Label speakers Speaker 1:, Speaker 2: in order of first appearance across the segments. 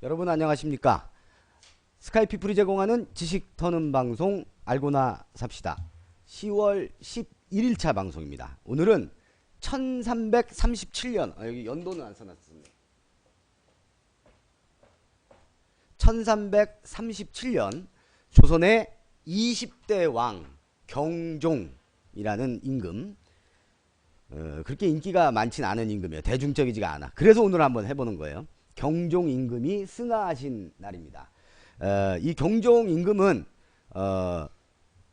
Speaker 1: 여러분 안녕하십니까? 스카이피플이 제공하는 지식 터는 방송 알고나 삽시다. 10월 11일차 방송입니다. 오늘은 1337년 여기 연도는 안 써놨었네. 1337년 조선의 20대 왕 경종이라는 임금, 그렇게 인기가 많진 않은 임금이에요. 대중적이지가 않아. 그래서 오늘 한번 해보는 거예요. 경종 임금이 승하하신 날입니다. 이 경종 임금은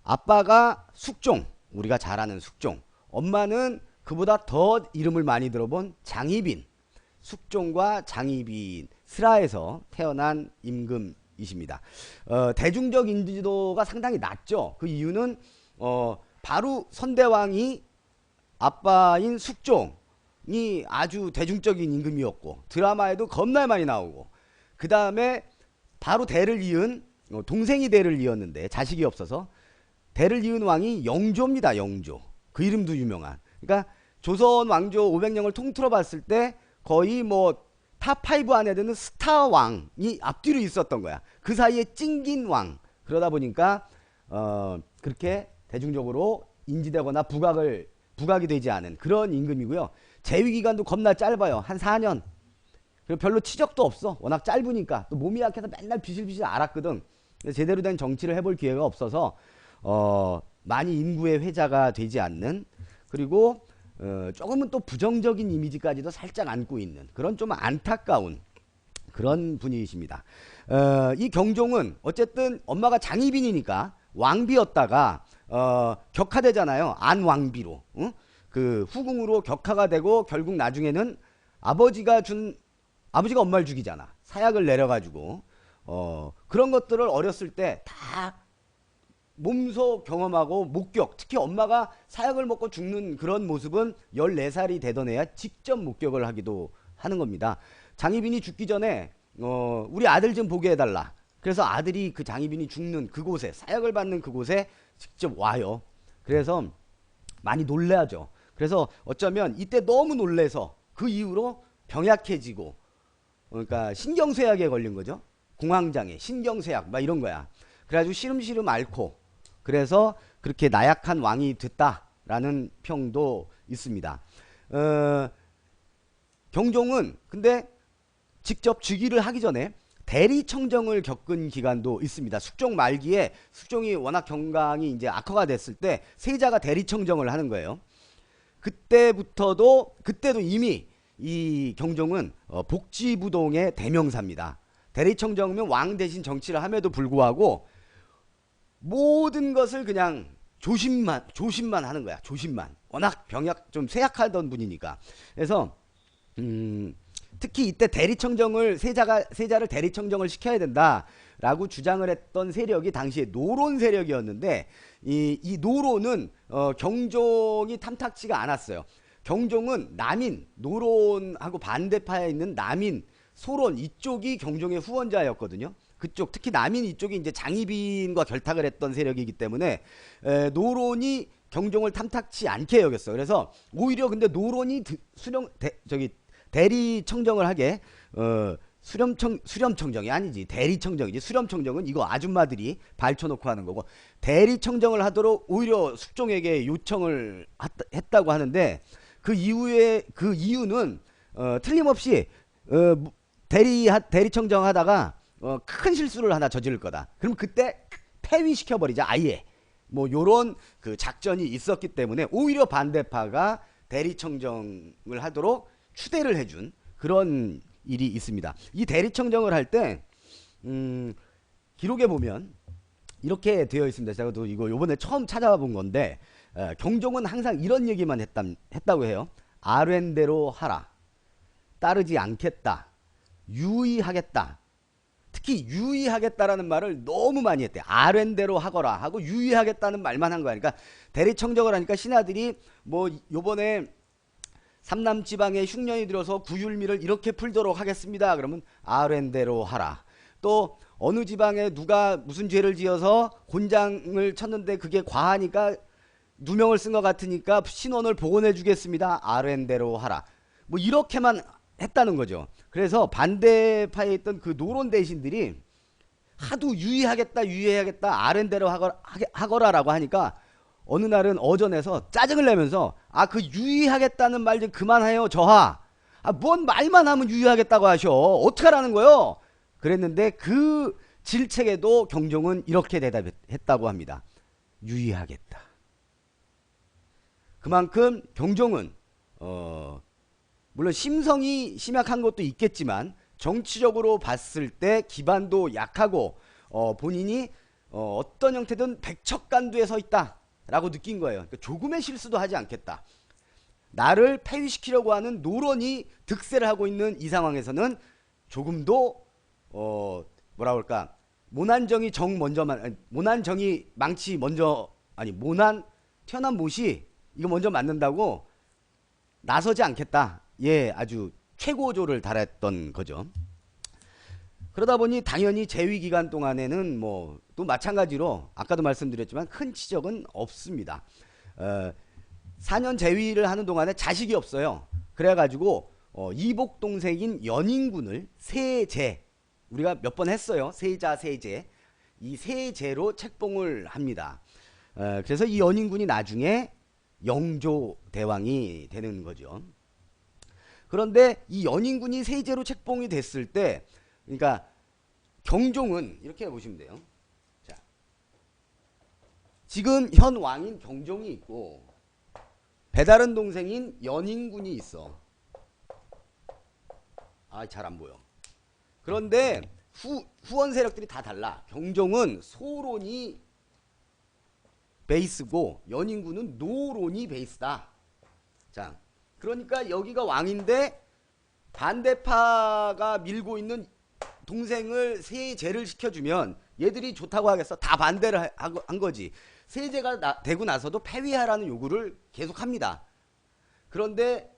Speaker 1: 아빠가 숙종, 우리가 잘 아는 숙종, 엄마는 그보다 더 이름을 많이 들어본 장희빈, 숙종과 장희빈 슬하에서 태어난 임금이십니다. 대중적 인지도가 상당히 낮죠. 그 이유는 바로 선대왕이 아빠인 숙종이 아주 대중적인 임금이었고 드라마에도 겁나 많이 나오고, 그 다음에 바로 대를 이은 동생이 대를 이었는데 자식이 없어서 대를 이은 왕이 영조입니다. 영조. 그 이름도 유명한. 그러니까 조선 왕조 500년을 통틀어 봤을 때 거의 뭐 탑5 안에 드는 스타 왕이 앞뒤로 있었던 거야. 그 사이에 찡긴 왕. 그러다 보니까 그렇게 대중적으로 인지되거나 부각이 되지 않은 그런 임금이고요. 재위 기간도 겁나 짧아요. 한 4년. 그리고 별로 치적도 없어. 워낙 짧으니까. 또 몸이 약해서 맨날 비실비실 앓았거든. 제대로 된 정치를 해볼 기회가 없어서 많이 인구의 회자가 되지 않는, 그리고 조금은 또 부정적인 이미지까지도 살짝 안고 있는 그런 좀 안타까운 그런 분이십니다. 이 경종은 어쨌든 엄마가 장희빈이니까 왕비였다가 격하되잖아요. 안왕비로. 응? 그 후궁으로 격하가 되고 결국 나중에는 아버지가 엄마를 죽이잖아. 사약을 내려가지고. 그런 것들을 어렸을 때 다 몸소 경험하고 목격, 특히 엄마가 사약을 먹고 죽는 그런 모습은 14살이 되던 애야 직접 목격을 하기도 하는 겁니다. 장희빈이 죽기 전에 우리 아들 좀 보게 해달라. 그래서 아들이 그 장희빈이 죽는 그곳에, 사약을 받는 그곳에 직접 와요. 그래서 많이 놀라죠. 그래서 어쩌면 이때 너무 놀래서 그 이후로 병약해지고, 그러니까 신경쇠약에 걸린 거죠. 공황장애, 신경쇠약 막 이런 거야. 그래가지고 시름시름 앓고, 그래서 그렇게 나약한 왕이 됐다라는 평도 있습니다. 경종은 근데 직접 즉위를 하기 전에 대리청정을 겪은 기간도 있습니다. 숙종 말기에, 숙종이 워낙 경강이 이제 악화가 됐을 때 세자가 대리청정을 하는 거예요. 그때도 이미 이 경종은 복지부동의 대명사입니다. 대리청정이면 왕 대신 정치를 함에도 불구하고 모든 것을 그냥 조심만 하는 거야. 조심만. 워낙 병약 좀 쇠약하던 분이니까. 그래서 특히 이때 대리청정을 세자를 대리청정을 시켜야 된다라고 주장을 했던 세력이 당시에 노론 세력이었는데, 이 노론은 경종이 탐탁치가 않았어요. 경종은 남인, 노론하고 반대파에 있는 남인, 소론 이쪽이 경종의 후원자였거든요. 그쪽, 특히 남인 이쪽이 이제 장희빈과 결탁을 했던 세력이기 때문에 노론이 경종을 탐탁치 않게 여겼어. 그래서 오히려 근데 노론이 대리청정을 하게, 수렴청정이 아니지, 대리청정이지. 수렴청정은 이거 아줌마들이 발쳐놓고 하는 거고, 대리청정을 하도록 오히려 숙종에게 요청을 했다고 하는데, 그 이유는 틀림없이 대리청정 하다가 큰 실수를 하나 저지를 거다. 그럼 그때 폐위시켜버리자 아예. 뭐 요런 그 작전이 있었기 때문에 오히려 반대파가 대리청정을 하도록 추대를 해준 그런 일이 있습니다. 이 대리청정을 할 때 기록에 보면 이렇게 되어 있습니다. 제가 또 이거 요번에 처음 찾아본 건데, 경종은 항상 이런 얘기만 했다고 해요. 아랜대로 하라. 따르지 않겠다. 유의하겠다. 특히 유의하겠다라는 말을 너무 많이 했대. 아랜대로 하거라 하고 유의하겠다는 말만 한 거야. 그러니까 대리청정을 하니까 신하들이 뭐 요번에 삼남지방에 흉년이 들어서 구율미를 이렇게 풀도록 하겠습니다. 그러면 아랜대로 하라. 또 어느 지방에 누가 무슨 죄를 지어서 곤장을 쳤는데 그게 과하니까 누명을 쓴 것 같으니까 신원을 복원해 주겠습니다. 아랜대로 하라. 뭐 이렇게만 했다는 거죠. 그래서 반대파에 있던 그 노론 대신들이 하도 유의하겠다 아랜대로 하거라라고 하니까 어느 날은 어전에서 짜증을 내면서 그 유의하겠다는 말 좀 그만해요 저하. 뭔 말만 하면 유의하겠다고 하셔. 어떡하라는 거요? 그랬는데 그 질책에도 경종은 이렇게 대답했다고 합니다. 유의하겠다. 그만큼 경종은 물론 심성이 심약한 것도 있겠지만 정치적으로 봤을 때 기반도 약하고 본인이 어떤 형태든 백척간두에 서 있다 라고 느낀 거예요. 그러니까 조금의 실수도 하지 않겠다. 나를 폐위시키려고 하는 노론이 득세를 하고 있는 이 상황에서는 조금도 뭐라 그럴까, 모난정이 모난정이 망치 먼저, 아니 모난 튀어난 못이 이거 먼저 맞는다고 나서지 않겠다. 예, 아주 최고조를 달했던 거죠. 그러다 보니 당연히 재위 기간 동안에는 뭐 또 마찬가지로 아까도 말씀드렸지만 큰 치적은 없습니다. 4년 재위를 하는 동안에 자식이 없어요. 그래가지고 이복 동생인 연인군을 세제, 우리가 몇 번 했어요. 세자 세제, 이 세제로 책봉을 합니다. 그래서 이 연인군이 나중에 영조 대왕이 되는 거죠. 그런데 이 연인군이 세제로 책봉이 됐을 때, 그러니까 경종은 이렇게 보시면 돼요. 자, 지금 현 왕인 경종이 있고 배다른 동생인 연인군이 있어. 잘 안 보여. 그런데 후원 세력들이 다 달라. 경종은 소론이 베이스고 연인군은 노론이 베이스다. 자, 그러니까 여기가 왕인데 반대파가 밀고 있는 동생을 세제를 시켜주면 얘들이 좋다고 하겠어? 다 반대를 한 거지. 세제가 되고 나서도 폐위하라는 요구를 계속합니다. 그런데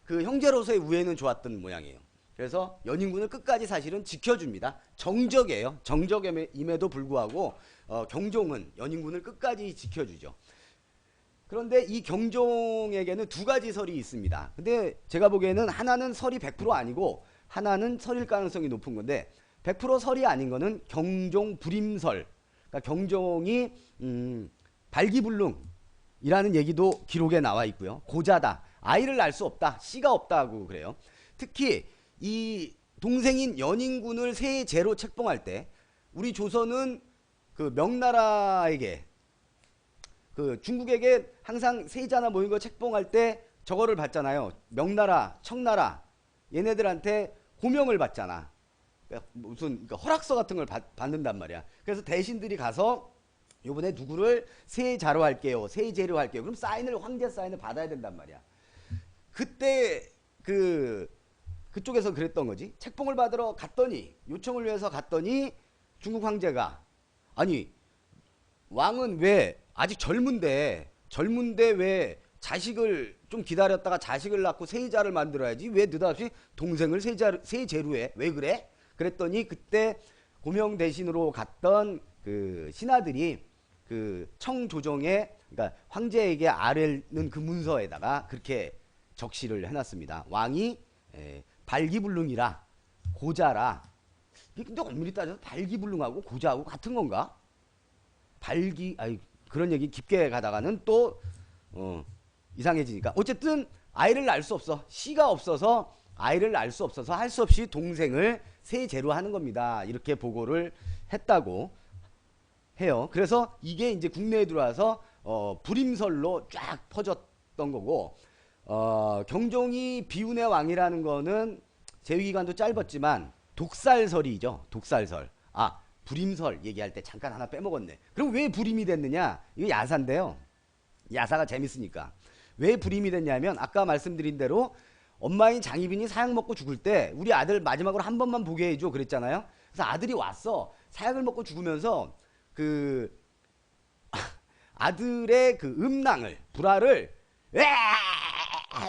Speaker 1: 그 형제로서의 우애는 좋았던 모양이에요. 그래서 연인군을 끝까지 사실은 지켜줍니다. 정적이에요. 정적임에도 불구하고 경종은 연인군을 끝까지 지켜주죠. 그런데 이 경종에게는 두 가지 설이 있습니다. 근데 제가 보기에는 하나는 설이 100% 아니고 하나는 설일 가능성이 높은 건데, 100% 설이 아닌 거는 경종 불임설. 그러니까 경종이 발기불능이라는 얘기도 기록에 나와 있고요. 고자다. 아이를 낳을 수 없다. 씨가 없다고 그래요. 특히 이 동생인 연인군을 세제로 책봉할 때 우리 조선은 그 명나라에게, 그 중국에게 항상 세자나 뭐 이런 거 책봉할 때 저거를 받잖아요. 명나라, 청나라 얘네들한테 고명을 받잖아. 그러니까 무슨 허락서 같은 걸 받는단 말이야. 그래서 대신들이 가서 요번에 누구를 세자로 할게요, 세제로 할게요. 그럼 황제 사인을 받아야 된단 말이야. 그때 그쪽에서 그랬던 거지. 책봉을 받으러 갔더니, 요청을 위해서 갔더니 중국 황제가, 아니 왕은 왜 아직 젊은데 왜 자식을 좀 기다렸다가 자식을 낳고 세자를 만들어야지, 왜 느닷없이 동생을 세제로 해? 왜 그래? 그랬더니 그때 고명 대신으로 갔던 그 신하들이 그 청조정에, 그러니까 황제에게 아뢰는 그 문서에다가 그렇게 적시를 해놨습니다. 왕이 발기불능이라, 고자라. 근데 엄밀히 따져서 발기불능하고 고자하고 같은 건가? 그런 얘기 깊게 가다가는 또 이상해지니까, 어쨌든 아이를 낳을 수 없어. 씨가 없어서 아이를 낳을 수 없어서 할 수 없이 동생을 세제로 하는 겁니다. 이렇게 보고를 했다고 해요. 그래서 이게 이제 국내에 들어와서 불임설로 쫙 퍼졌던 거고, 경종이 비운의 왕이라는 거는 재위기간도 짧았지만 독살설이죠. 독살설. 불임설 얘기할 때 잠깐 하나 빼먹었네. 그럼 왜 불임이 됐느냐? 이거 야사인데요. 야사가 재밌으니까. 왜 불임이 됐냐면 아까 말씀드린 대로 엄마인 장희빈이 사약 먹고 죽을 때 우리 아들 마지막으로 한 번만 보게 해줘 그랬잖아요. 그래서 아들이 왔어. 사약을 먹고 죽으면서 그 아들의 그 음낭을, 불화를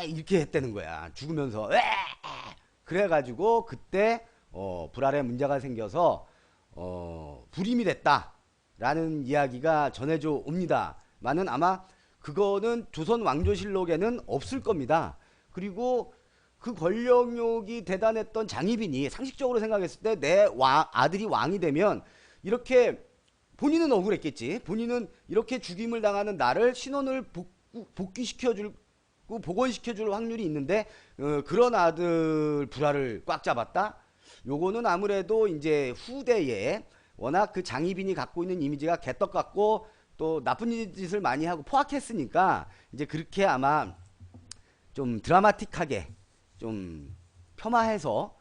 Speaker 1: 이렇게 했다는 거야. 죽으면서 그래가지고 그때 불알에 문제가 생겨서 불임이 됐다라는 이야기가 전해져 옵니다만은 아마 그거는 조선 왕조실록에는 없을 겁니다. 그리고 그 권력욕이 대단했던 장희빈이 상식적으로 생각했을 때 내 아들이 왕이 되면 이렇게 본인은 억울했겠지. 본인은 이렇게 죽임을 당하는 나를 신원을 복귀시켜주고 복원시켜줄 확률이 있는데 그런 아들 불화를 꽉 잡았다. 요거는 아무래도 이제 후대에 워낙 그 장희빈이 갖고 있는 이미지가 개떡 같고 또 나쁜 짓을 많이 하고 포악했으니까 이제 그렇게 아마 좀 드라마틱하게 좀 폄하해서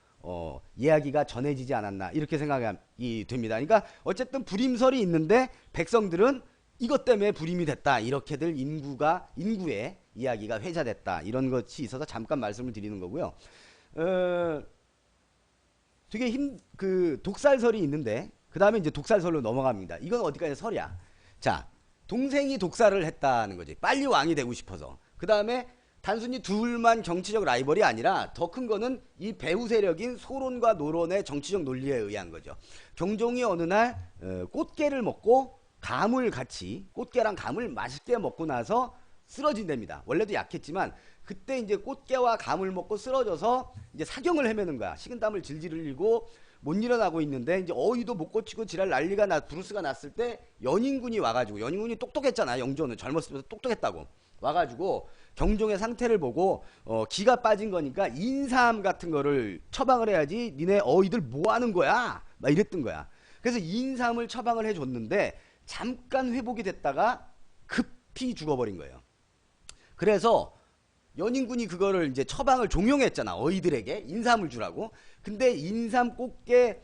Speaker 1: 이야기가 전해지지 않았나 이렇게 생각이 됩니다. 그러니까 어쨌든 불임설이 있는데 백성들은 이것 때문에 불임이 됐다 이렇게들 인구의 이야기가 회자됐다 이런 것이 있어서 잠깐 말씀을 드리는 거고요. 되게 그 독살설이 있는데 그 다음에 이제 독살설로 넘어갑니다. 이건 어디까지 설이야. 자, 동생이 독살을 했다는 거지. 빨리 왕이 되고 싶어서. 그 다음에 단순히 둘만 정치적 라이벌이 아니라 더 큰 거는 이 배후 세력인 소론과 노론의 정치적 논리에 의한 거죠. 경종이 어느 날 꽃게를 먹고 감을 같이 꽃게랑 감을 맛있게 먹고 나서 쓰러진답니다. 원래도 약했지만 그때 이제 꽃게와 감을 먹고 쓰러져서 이제 사경을 헤매는 거야. 식은땀을 질질 흘리고 못 일어나고 있는데 이제 어이도 못 고치고 지랄 난리가 브루스가 났을 때 연인군이 와가지고 연인군이 똑똑했잖아. 영조는 젊었을 때 똑똑했다고 와가지고 경종의 상태를 보고 기가 빠진 거니까 인삼 같은 거를 처방을 해야지 니네 어이들 뭐 하는 거야 막 이랬던 거야. 그래서 인삼을 처방을 해줬는데 잠깐 회복이 됐다가 급히 죽어버린 거예요. 그래서 연인군이 그거를 이제 처방을 종용했잖아. 어이들에게 인삼을 주라고. 근데 인삼, 꽃게,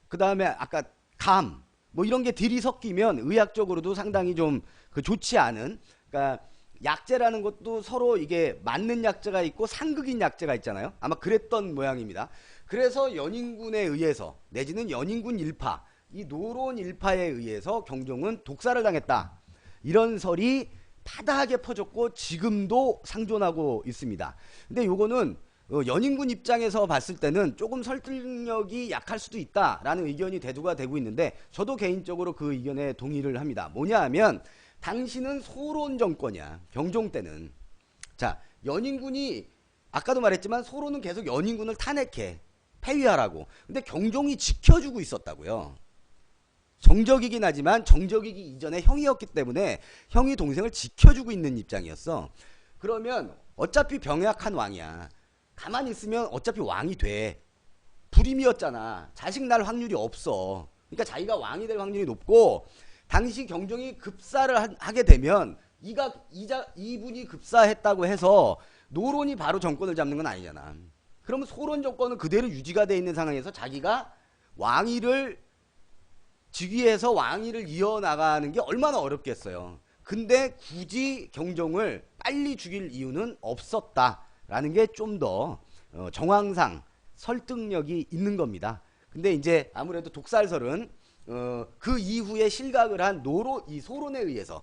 Speaker 1: 그 다음에 아까 감, 뭐 이런 게 들이섞이면 의학적으로도 상당히 좀 그 좋지 않은, 그러니까 약재라는 것도 서로 이게 맞는 약재가 있고 상극인 약재가 있잖아요. 아마 그랬던 모양입니다. 그래서 연인군에 의해서 내지는 연인군 일파, 이 노론 일파에 의해서 경종은 독살을 당했다. 이런 설이 파다하게 퍼졌고 지금도 상존하고 있습니다. 근데 요거는 연인군 입장에서 봤을 때는 조금 설득력이 약할 수도 있다라는 의견이 대두가 되고 있는데 저도 개인적으로 그 의견에 동의를 합니다. 뭐냐 하면 당신은 소론 정권이야. 경종 때는. 자, 연인군이 아까도 말했지만 소론은 계속 연인군을 탄핵해. 폐위하라고. 근데 경종이 지켜주고 있었다고요. 정적이긴 하지만 정적이기 이전에 형이었기 때문에 형이 동생을 지켜주고 있는 입장이었어. 그러면 어차피 병약한 왕이야. 가만히 있으면 어차피 왕이 돼. 불임이었잖아. 자식 날 확률이 없어. 그러니까 자기가 왕이 될 확률이 높고 당시 경종이 급사를 하게 되면 이분이 급사했다고 해서 노론이 바로 정권을 잡는 건 아니잖아. 그러면 소론 정권은 그대로 유지가 돼 있는 상황에서 자기가 왕위를 즉위해서 왕위를 이어나가는 게 얼마나 어렵겠어요. 근데 굳이 경종을 빨리 죽일 이유는 없었다라는 게 좀 더 정황상 설득력이 있는 겁니다. 근데 이제 아무래도 독살설은 그 이후에 실각을 한 이 소론에 의해서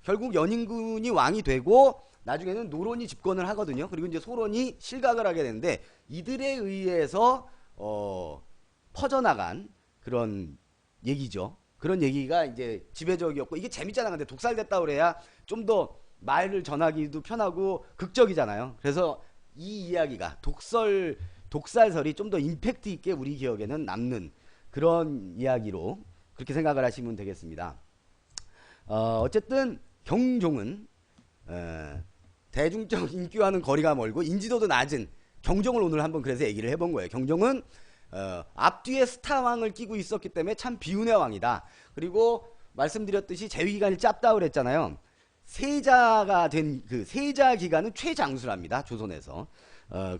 Speaker 1: 결국 연인군이 왕이 되고 나중에는 노론이 집권을 하거든요. 그리고 이제 소론이 실각을 하게 되는데 이들에 의해서 퍼져나간 그런 얘기죠. 그런 얘기가 이제 지배적이었고 이게 재밌잖아. 근데 독살됐다 그래야 좀 더 말을 전하기도 편하고 극적이잖아요. 그래서 이 이야기가 독살설이 좀 더 임팩트 있게 우리 기억에는 남는 그런 이야기로 그렇게 생각을 하시면 되겠습니다. 어쨌든 경종은 대중적 인기와는 거리가 멀고 인지도도 낮은 경종을 오늘 한번 그래서 얘기를 해본 거예요. 경종은 앞뒤에 스타왕을 끼고 있었기 때문에 참 비운의 왕이다. 그리고 말씀드렸듯이 재위기간이 짧다고 그랬잖아요. 세자가 된 그 세자 기간은 최장수랍니다. 조선에서.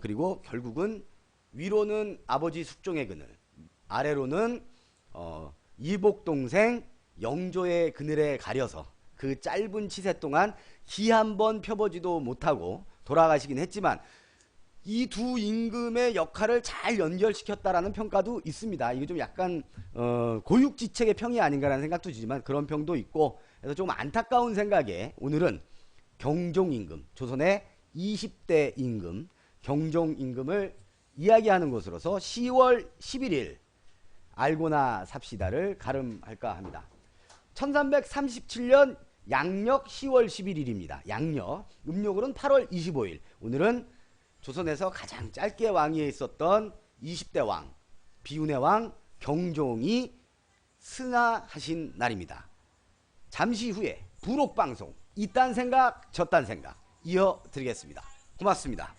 Speaker 1: 그리고 결국은 위로는 아버지 숙종의 그늘, 아래로는 이복 동생 영조의 그늘에 가려서 그 짧은 치세 동안 기 한 번 펴보지도 못하고 돌아가시긴 했지만 이 두 임금의 역할을 잘 연결시켰다라는 평가도 있습니다. 이게 좀 약간 고육지책의 평이 아닌가라는 생각도 들지만 그런 평도 있고 그래서 좀 안타까운 생각에 오늘은 경종 임금, 조선의 20대 임금 경종 임금을 이야기하는 것으로서 10월 11일 알고나 삽시다를 가름할까 합니다. 1337년 양력 10월 11일입니다. 양력, 음력으로는 8월 25일. 오늘은 조선에서 가장 짧게 왕위에 있었던 20대 왕, 비운의 왕 경종이 승하하신 날입니다. 잠시 후에 부록방송 이딴 생각 저딴 생각 이어드리겠습니다. 고맙습니다.